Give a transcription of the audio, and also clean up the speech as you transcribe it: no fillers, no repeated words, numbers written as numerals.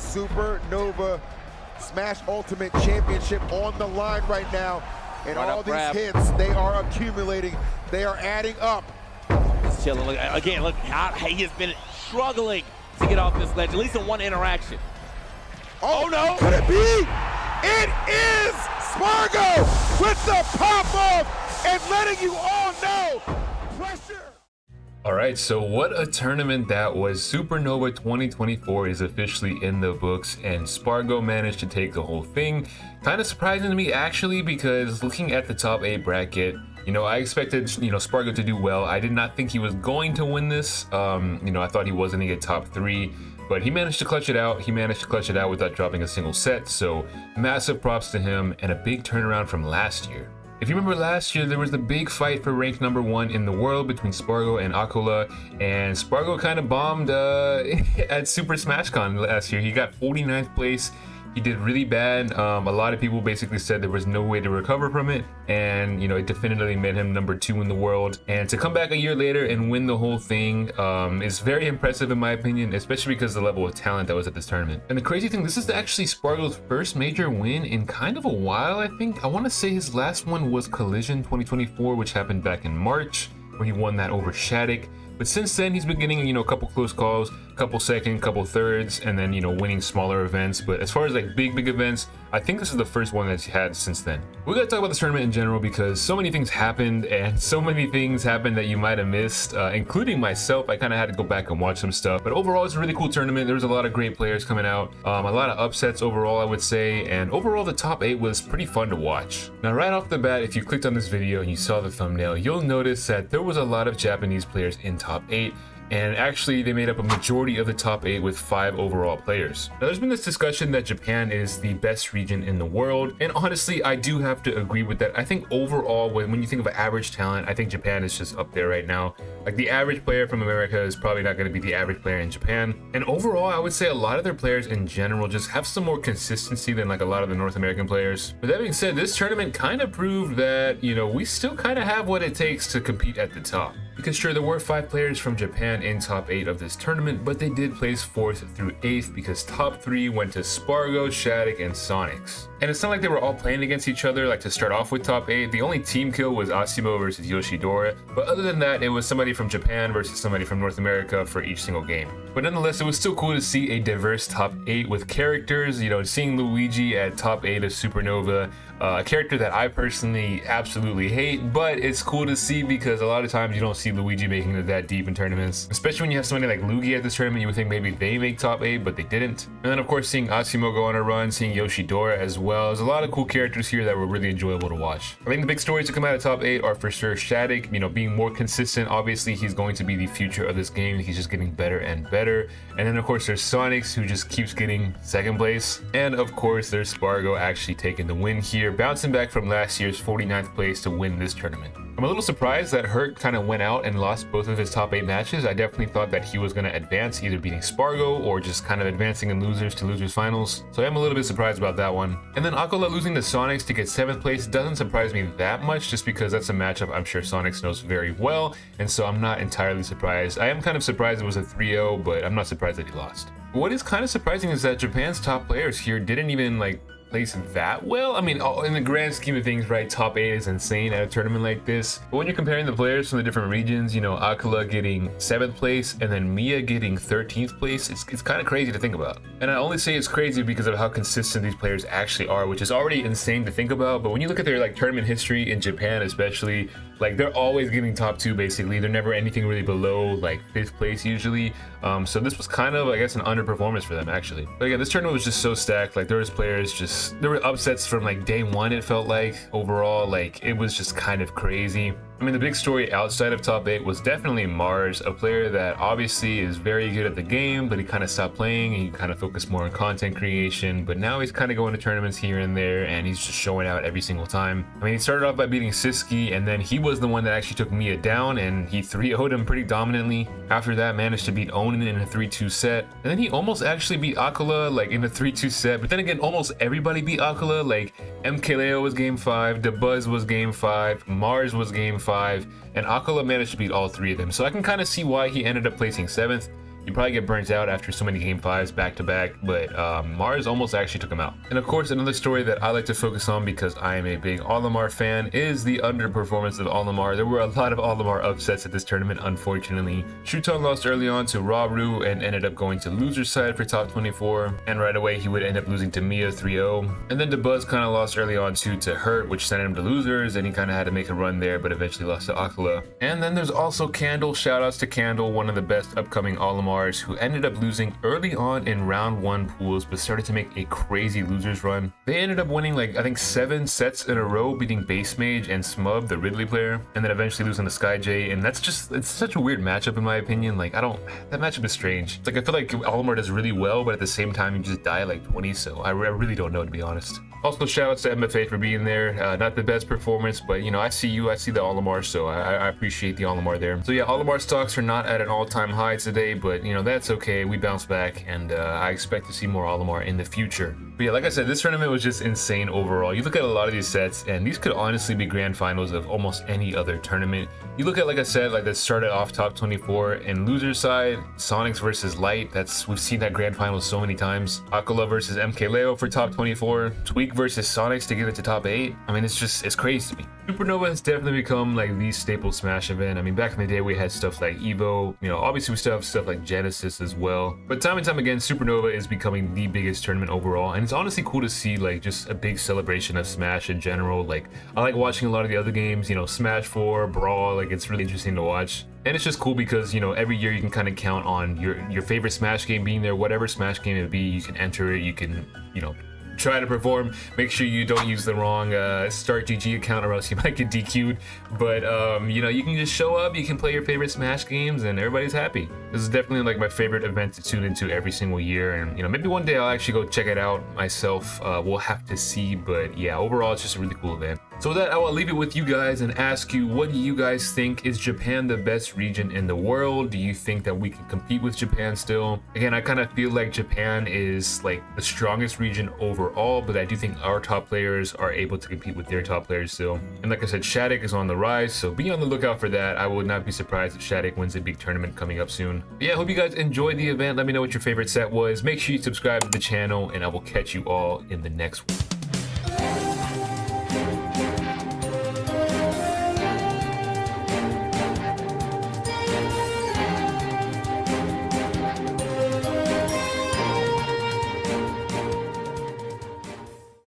SuperNova Smash Ultimate Championship on the line right now. And right all these grab. hits, they are accumulating. They are adding up. He's chilling. Look, again, look how he has been struggling to get off this ledge, at least in one interaction. Oh no! Could it be? It is Spargo with the pop-off and letting you all know pressure. Alright, so what a tournament that was. SuperNova 2024 is officially in the books, and Spargo managed to take the whole thing. Kind of surprising to me actually, because looking at the top 8 bracket, I expected, Spargo to do well. I did not think he was going to win this. I thought he was going to get top 3, but he managed to clutch it out. He managed to clutch it out without dropping a single set, so massive props to him, and a big turnaround from last year. If you remember last year, there was the big fight for rank number 1 in the world between Spargo and Aquila, and Spargo kind of bombed at Super Smash Con last year. He got 49th place. He did really bad. A lot of people basically said there was no way to recover from it, and it definitively made him number 2 in the world. And to come back a year later and win the whole thing is very impressive in my opinion, especially because of the level of talent that was at this tournament. And the crazy thing, this is actually Spargo's first major win in kind of a while. I want to say his last one was Collision 2024, which happened back in March, where he won that over Shattuck. But since then, he's been getting, a couple close calls, couple second, couple thirds, and then, winning smaller events. But as far as like big events, I think this is the first one that he had since then. We're gonna talk about this tournament in general because so many things happened, and so many things happened that you might have missed, including myself. I kind of had to go back and watch some stuff. But overall, it's a really cool tournament. There was a lot of great players coming out, a lot of upsets overall, I would say. And overall, the top 8 was pretty fun to watch. Now, right off the bat, if you clicked on this video and you saw the thumbnail, you'll notice that there was a lot of Japanese players in top 8. And actually, they made up a majority of the top 8 with 5 overall players. Now, there's been this discussion that Japan is the best region in the world, and honestly, I do have to agree with that. I think overall, when you think of average talent, I think Japan is just up there right now. Like, the average player from America is probably not going to be the average player in Japan. And overall, I would say a lot of their players in general just have some more consistency than like a lot of the North American players. But that being said, this tournament kind of proved that, we still kind of have what it takes to compete at the top. Because sure, there were 5 players from Japan in top 8 of this tournament, but they did place 4th through 8th because top 3 went to Spargo, Shattuck, and Sonics. And it's not like they were all playing against each other, like to start off with top 8. The only team kill was Asimo versus Yoshidora, but other than that, it was somebody from Japan versus somebody from North America for each single game. But nonetheless, it was still cool to see a diverse top 8 with characters, seeing Luigi at top 8 of SuperNova, a character that I personally absolutely hate, but it's cool to see because a lot of times you don't see Luigi making it that deep in tournaments. Especially when you have somebody like Luigi at this tournament, you would think maybe they make top 8, but they didn't. And then of course, seeing Asimo go on a run, seeing Yoshidora as well. There's a lot of cool characters here that were really enjoyable to watch. I think the big stories to come out of top 8 are for sure Shattuck, being more consistent. Obviously, he's going to be the future of this game. He's just getting better and better. And then of course, there's Sonics, who just keeps getting 2nd place. And of course, there's Spargo actually taking the win here, bouncing back from last year's 49th place to win this tournament. I'm a little surprised that Hurt kind of went out and lost both of his top 8 matches. I definitely thought that he was going to advance, either beating Spargo or just kind of advancing in losers to losers finals. So I am a little bit surprised about that one. And then Aquila losing to Sonics to get 7th place doesn't surprise me that much, just because that's a matchup I'm sure Sonics knows very well, and so I'm not entirely surprised. I am kind of surprised it was a 3-0, but I'm not surprised that he lost. What is kind of surprising is that Japan's top players here didn't even place that well. I mean, in the grand scheme of things, right, top 8 is insane at a tournament like this. But when you're comparing the players from the different regions, Aquila getting 7th place and then Mia getting 13th place, it's kind of crazy to think about. And I only say it's crazy because of how consistent these players actually are, which is already insane to think about. But when you look at their tournament history in Japan especially, they're always getting top 2 basically. They're never anything really below 5th place usually. So this was kind of, I guess, an underperformance for them actually. But again, this tournament was just so stacked. There was players there were upsets from day 1, it felt like. Overall, it was just kind of crazy. I mean, the big story outside of top 8 was definitely Mars, a player that obviously is very good at the game, but he kind of stopped playing and he kind of focused more on content creation. But now he's kind of going to tournaments here and there, and he's just showing out every single time. I mean, he started off by beating Siski, and then he was the one that actually took Mia down, and he 3-0'd him pretty dominantly. After that, managed to beat Onin in a 3-2 set, and then he almost actually beat Aquila in a 3-2 set. But then again, almost everybody beat Aquila. MKLeo was game 5, DeBuzz was game 5, Mars was game 5, and Aquila managed to beat all 3 of them. So I can kind of see why he ended up placing 7th. You probably get burnt out after so many game 5s back to back, but Mars almost actually took him out. And of course, another story that I like to focus on because I am a big Olimar fan is the underperformance of Olimar. There were a lot of Olimar upsets at this tournament, unfortunately. Shuton lost early on to Raru and ended up going to loser side for top 24, and right away he would end up losing to Mia 3-0. And then DeBuzz kind of lost early on too to Hurt, which sent him to losers, and he kind of had to make a run there, but eventually lost to Akala. And then there's also Candle. Shoutouts to Candle, one of the best upcoming Olimars, who ended up losing early on in round 1 pools, but started to make a crazy losers run. They ended up winning like I think 7 sets in a row, beating Base Mage and Smub, the Ridley player, and then eventually losing to SkyJ. And that's just, it's such a weird matchup in my opinion. Like that matchup is strange. It's like I feel like Olimar does really well, but at the same time you just die like 20, so I really don't know, to be honest. Also, shoutouts to MFA for being there. Not the best performance, but you know, I see you, I see the Olimar, so I appreciate the Olimar there. So yeah, Olimar stocks are not at an all-time high today, but you know, that's okay. We bounce back, and I expect to see more Olimar in the future. But yeah, like I said, this tournament was just insane overall. You look at a lot of these sets, and these could honestly be grand finals of almost any other tournament. You look at, like I said, like that started off top 24, and loser side, Sonics versus Light. We've seen that grand final so many times. Akala versus MK Leo for top 24. Tweak versus Sonics to get it to top 8. I mean, it's crazy to me. SuperNova has definitely become like the staple Smash event. I mean, back in the day we had stuff like Evo, you know, obviously we still have stuff like Genesis as well. But time and time again, SuperNova is becoming the biggest tournament overall, and it's honestly cool to see like just a big celebration of Smash in general. Like I like watching a lot of the other games, you know, Smash 4, Brawl, like it's really interesting to watch. And it's just cool because, you know, every year you can kind of count on your favorite Smash game being there. Whatever Smash game it be, you can enter it, you can, you know, try to perform. Make sure you don't use the wrong start GG account or else you might get DQ'd. But you know, you can just show up, you can play your favorite Smash games, and everybody's happy. This is definitely like my favorite event to tune into every single year, and you know, maybe one day I'll actually go check it out myself. We'll have to see, but yeah, overall it's just a really cool event. So with that, I will leave it with you guys and ask you, what do you guys think? Is Japan the best region in the world? Do you think that we can compete with Japan still? Again, I kind of feel like Japan is like the strongest region overall, but I do think our top players are able to compete with their top players still. And like I said, Shattuck is on the rise, so be on the lookout for that. I would not be surprised if Shattuck wins a big tournament coming up soon. But yeah, I hope you guys enjoyed the event. Let me know what your favorite set was. Make sure you subscribe to the channel, and I will catch you all in the next one.